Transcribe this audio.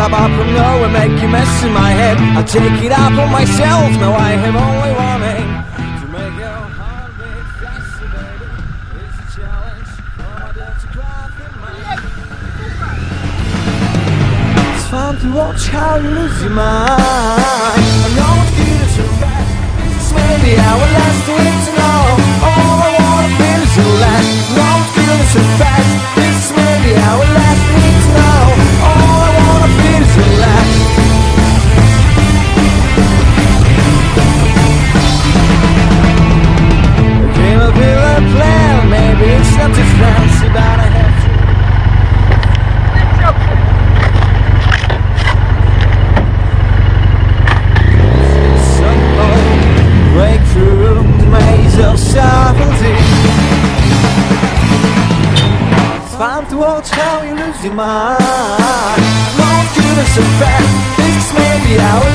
grab up from nowhere, make a mess in my head. I take it up on myself, now I have only one aim: to make your heart beat faster, baby. It's a challenge for my dirty craft in mind. It's fun to watch how you lose your mind. I know it's good so fast, this may be our last week to know. All I wanna feel is your last. No, it's good so fast, this may be our last week to know. All I wanna feel is your last. I came up with a plan, maybe it's not too fancy, but I have to. Break through the maze of certainty. It's fun to watch how you lose your mind. Not good and so fast, this may be our